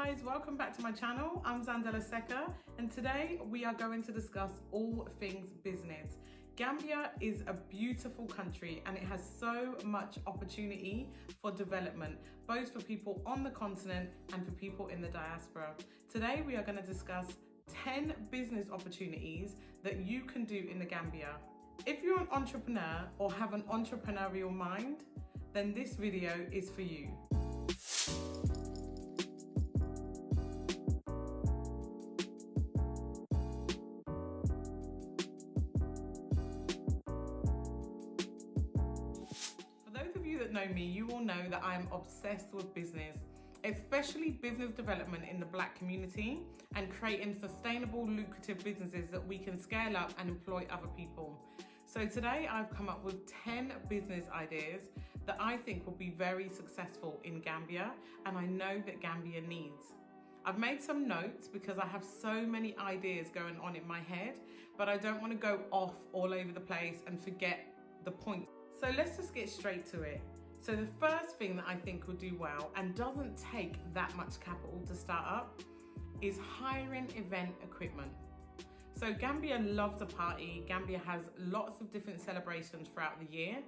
guys, welcome back to my channel. I'm Zandela Secka and today we are going to discuss all things business. Gambia is a beautiful country and it has so much opportunity for development, both for people on the continent and for people in the diaspora. Today we are going to discuss 10 business opportunities that you can do in the Gambia. If you're an entrepreneur or have an entrepreneurial mind, then this video is for you. For those of you that know me, you will know that I'm obsessed with business, especially business development in the Black community and creating sustainable, lucrative businesses that we can scale up and employ other people. So today I've come up with 10 business ideas that I think will be very successful in Gambia and I know that Gambia needs. I've made some notes because I have so many ideas going on in my head, but I don't want to go off all over the place and forget the point. So let's just get straight to it. So the first thing that I think will do well and doesn't take that much capital to start up is hiring event equipment. So Gambia loves a party. Gambia has lots of different celebrations throughout the year,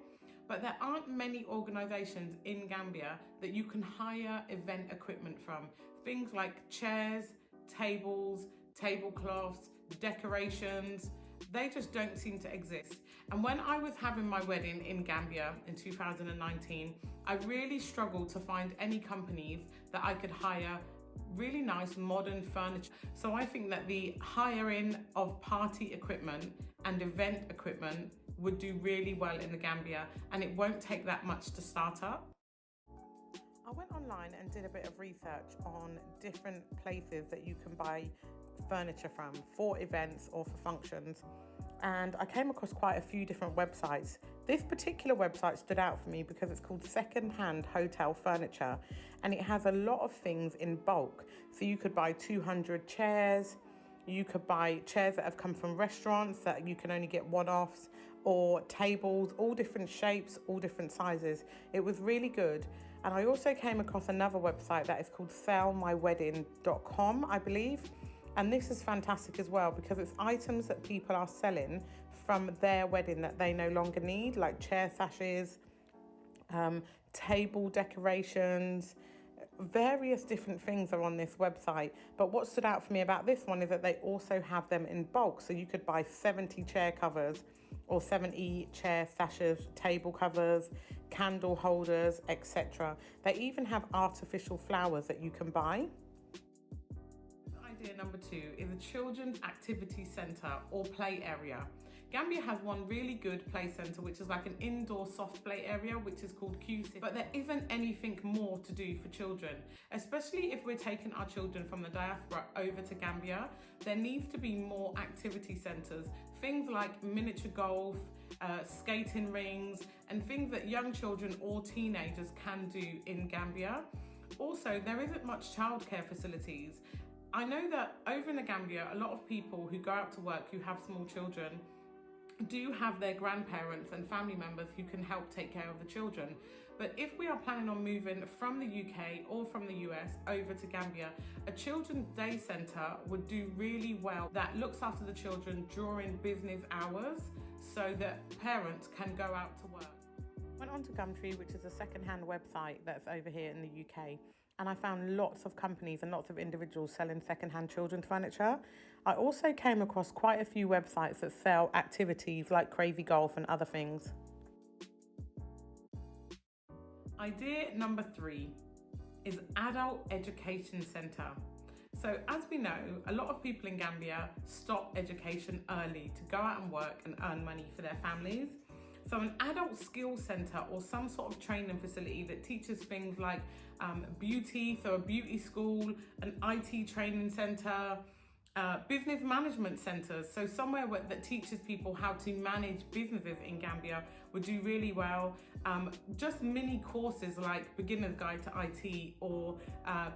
but there aren't many organizations in Gambia that you can hire event equipment from. Things like chairs, tables, tablecloths, decorations, they just don't seem to exist. And when I was having my wedding in Gambia in 2019, I really struggled to find any companies that I could hire really nice modern furniture. So I think that the hiring of party equipment and event equipment would do really well in the Gambia, and it won't take that much to start up. I went online and did a bit of research on different places that you can buy furniture from for events or for functions, and I came across quite a few different websites. This particular website stood out for me because it's called Second-Hand Hotel Furniture and it has a lot of things in bulk. So you could buy 200 chairs, you could buy chairs that have come from restaurants that you can only get one-offs, or tables, all different shapes, all different sizes. It was really good. And I also came across another website that is called sellmywedding.com, I believe. And this is fantastic as well because it's items that people are selling from their wedding that they no longer need, like chair sashes, table decorations, various different things are on this website. But what stood out for me about this one is that they also have them in bulk. So you could buy 70 chair covers or 70 chair sashes, table covers, candle holders, etc. They even have artificial flowers that you can buy. Idea number 2 is a children's activity centre or play area. Gambia has one really good play centre which is like an indoor soft play area which is called QC, but there isn't anything more to do for children, especially if we're taking our children from the diaspora over to Gambia. There needs to be more activity centres, things like miniature golf, skating rings and things that young children or teenagers can do in Gambia. Also, there isn't much childcare facilities. I know that over in the Gambia, a lot of people who go out to work who have small children do have their grandparents and family members who can help take care of the children. But if we are planning on moving from the UK or from the US over to Gambia, a children's day centre would do really well that looks after the children during business hours so that parents can go out to work. Went on to Gumtree, which is a second-hand website that's over here in the UK, and I found lots of companies and lots of individuals selling second-hand children's furniture. I also came across quite a few websites that sell activities like Crazy Golf and other things. Idea number 3 is adult education centre. So as we know, a lot of people in Gambia stop education early to go out and work and earn money for their families. So an adult skills centre or some sort of training facility that teaches things like beauty, so a beauty school, an IT training centre, business management centres, so somewhere that teaches people how to manage businesses in Gambia would do really well. Just mini courses like Beginner's Guide to IT or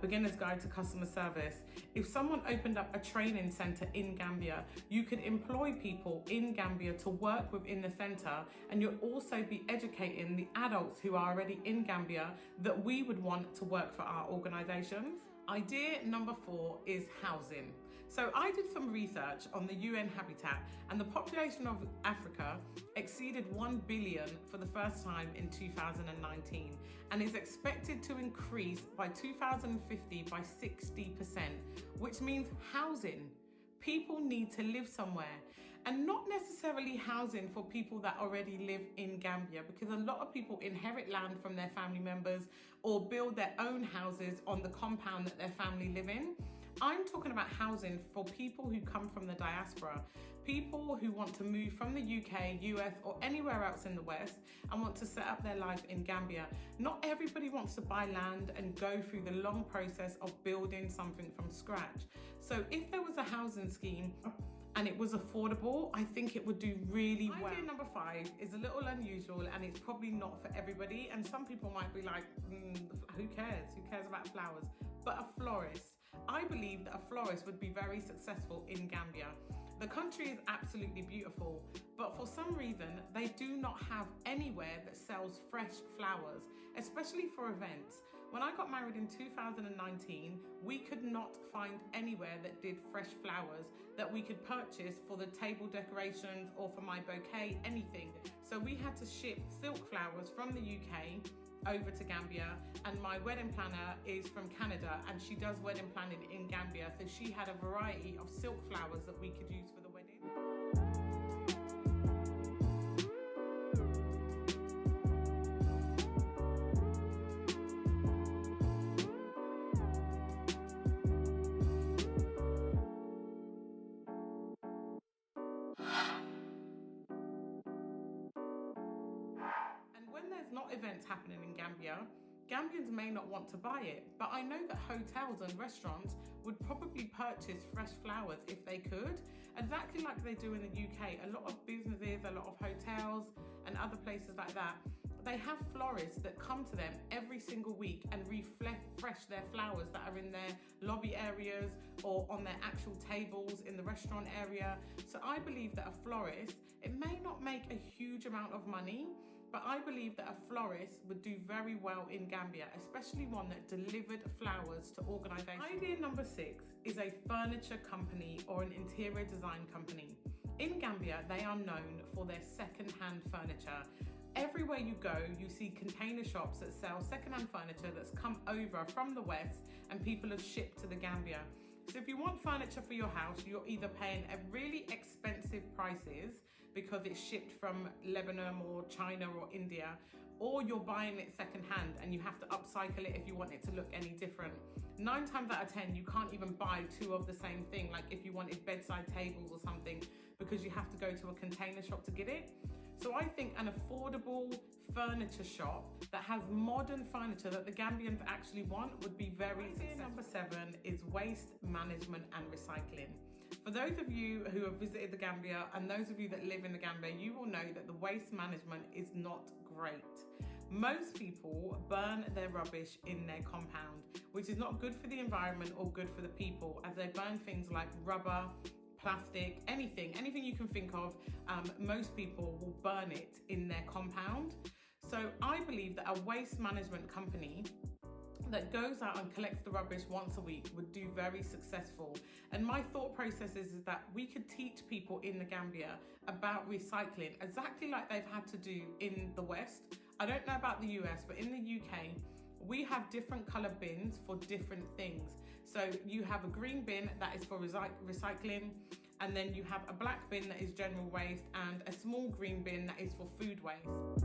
Beginner's Guide to Customer Service. If someone opened up a training centre in Gambia, you could employ people in Gambia to work within the centre, and you'll also be educating the adults who are already in Gambia that we would want to work for our organisations. Idea number 4 is housing. So I did some research on the UN Habitat, and the population of Africa exceeded 1 billion for the first time in 2019 and is expected to increase by 2050 by 60%, which means housing. People need to live somewhere, and not necessarily housing for people that already live in Gambia, because a lot of people inherit land from their family members or build their own houses on the compound that their family live in. I'm talking about housing for people who come from the diaspora, people who want to move from the UK, US, or anywhere else in the West and want to set up their life in Gambia. Not everybody wants to buy land and go through the long process of building something from scratch. So if there was a housing scheme and it was affordable, I think it would do really well. Idea number 5 is a little unusual, and it's probably not for everybody. And some people might be like, who cares? Who cares about flowers? But a florist. I believe that a florist would be very successful in Gambia. The country is absolutely beautiful, but for some reason, they do not have anywhere that sells fresh flowers, especially for events. When I got married in 2019, we could not find anywhere that did fresh flowers that we could purchase for the table decorations or for my bouquet, anything. So we had to ship silk flowers from the UK over to Gambia, and my wedding planner is from Canada and she does wedding planning in Gambia, so she had a variety of silk flowers that we could use for the wedding. Not events happening in Gambia, Gambians may not want to buy it, but I know that hotels and restaurants would probably purchase fresh flowers if they could, exactly like they do in the UK. A lot of businesses, a lot of hotels and other places like that, they have florists that come to them every single week and refresh their flowers that are in their lobby areas or on their actual tables in the restaurant area. So I believe that a florist, it may not make a huge amount of money, but I believe that a florist would do very well in Gambia, especially one that delivered flowers to organisations. Idea number 6 is a furniture company or an interior design company. In Gambia, they are known for their second-hand furniture. Everywhere you go, you see container shops that sell second-hand furniture that's come over from the West and people have shipped to the Gambia. So if you want furniture for your house, you're either paying a really expensive prices because it's shipped from Lebanon or China or India, or you're buying it secondhand and you have to upcycle it if you want it to look any different. 9 times out of 10, you can't even buy 2 of the same thing, like if you wanted bedside tables or something, because you have to go to a container shop to get it. So I think an affordable furniture shop that has modern furniture that the Gambians actually want would be very successful. Number 7 is waste management and recycling. For those of you who have visited the Gambia and those of you that live in the Gambia, you will know that the waste management is not great. Most people burn their rubbish in their compound, which is not good for the environment or good for the people, as they burn things like rubber, plastic, anything you can think of. Most people will burn it in their compound. So I believe that a waste management company that goes out and collects the rubbish once a week would do very successful. And my thought process is that we could teach people in the Gambia about recycling, exactly like they've had to do in the West. I don't know about the US, but in the UK, we have different color bins for different things. So you have a green bin that is for recycling, and then you have a black bin that is general waste, and a small green bin that is for food waste.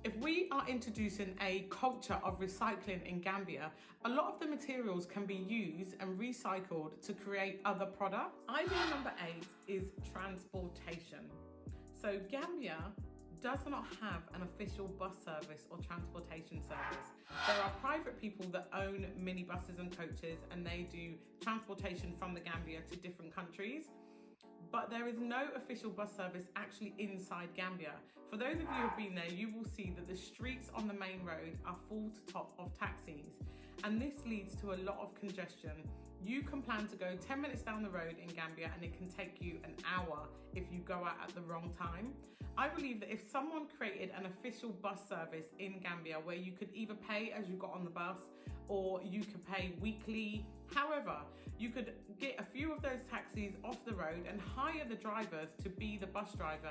If we are introducing a culture of recycling in Gambia, a lot of the materials can be used and recycled to create other products. Idea number 8 is transportation. So Gambia does not have an official bus service or transportation service. There are private people that own minibuses and coaches, and they do transportation from the Gambia to different countries. But there is no official bus service actually inside Gambia. For those of you who have been there, you will see that the streets on the main road are full to top of taxis, and this leads to a lot of congestion. You can plan to go 10 minutes down the road in Gambia and it can take you an hour if you go out at the wrong time. I believe that if someone created an official bus service in Gambia where you could either pay as you got on the bus or you could pay weekly, however, you could get a few of those taxis off the road and hire the drivers to be the bus driver.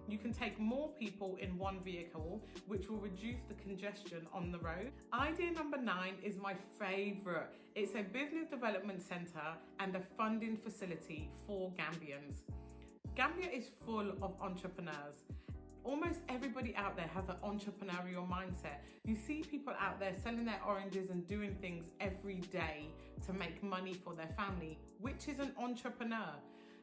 You can take more people in one vehicle, which will reduce the congestion on the road. Idea number 9 is my favorite. It's a business development center and a funding facility for Gambians. Gambia is full of entrepreneurs. Almost everybody out there has an entrepreneurial mindset. You see people out there selling their oranges and doing things every day to make money for their family, which is an entrepreneur.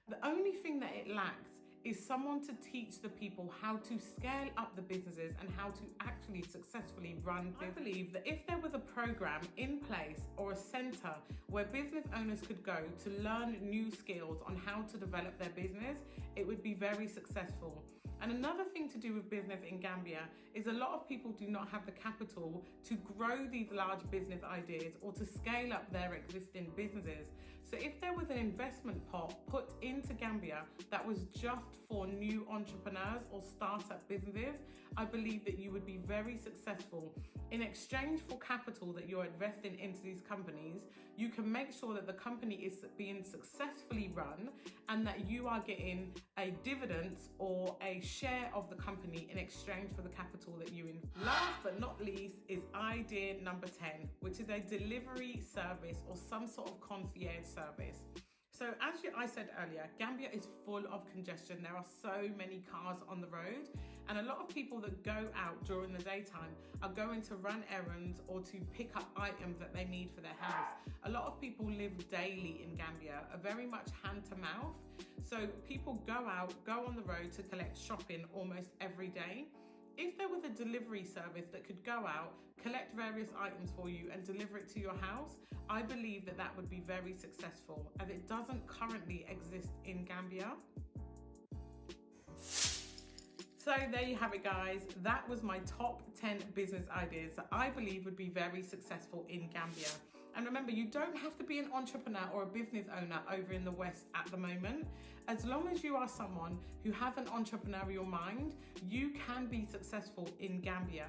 The only thing that it lacks is someone to teach the people how to scale up the businesses and how to actually successfully run. I believe that if there was a program in place or a center where business owners could go to learn new skills on how to develop their business, it would be very successful. And another thing to do with business in Gambia is a lot of people do not have the capital to grow these large business ideas or to scale up their existing businesses. So if there was an investment pot put into Gambia that was just for new entrepreneurs or startup businesses, I believe that you would be very successful. In exchange for capital that you're investing into these companies, you can make sure that the company is being successfully run and that you are getting a dividend or a share of the company in exchange for the capital that you invest. Last but not least is idea number 10, which is a delivery service or some sort of concierge service. So as I said earlier, Gambia is full of congestion. There are so many cars on the road, and a lot of people that go out during the daytime are going to run errands or to pick up items that they need for their house. A lot of people live daily in Gambia, are very much hand to mouth. So people go out, go on the road to collect shopping almost every day. If there was a delivery service that could go out, collect various items for you and deliver it to your house, I believe that that would be very successful, as it doesn't currently exist in Gambia. So there you have it, guys. That was my top 10 business ideas that I believe would be very successful in Gambia. And remember, you don't have to be an entrepreneur or a business owner over in the West at the moment. As long as you are someone who has an entrepreneurial mind, you can be successful in Gambia.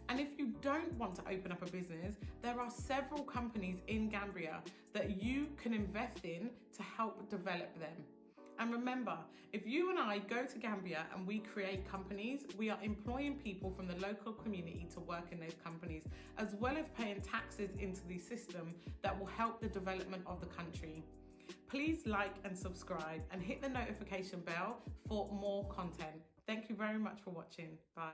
And if you don't want to open up a business, there are several companies in Gambia that you can invest in to help develop them. And remember, if you and I go to Gambia and we create companies, we are employing people from the local community to work in those companies, as well as paying taxes into the system that will help the development of the country. Please like and subscribe and hit the notification bell for more content. Thank you very much for watching. Bye.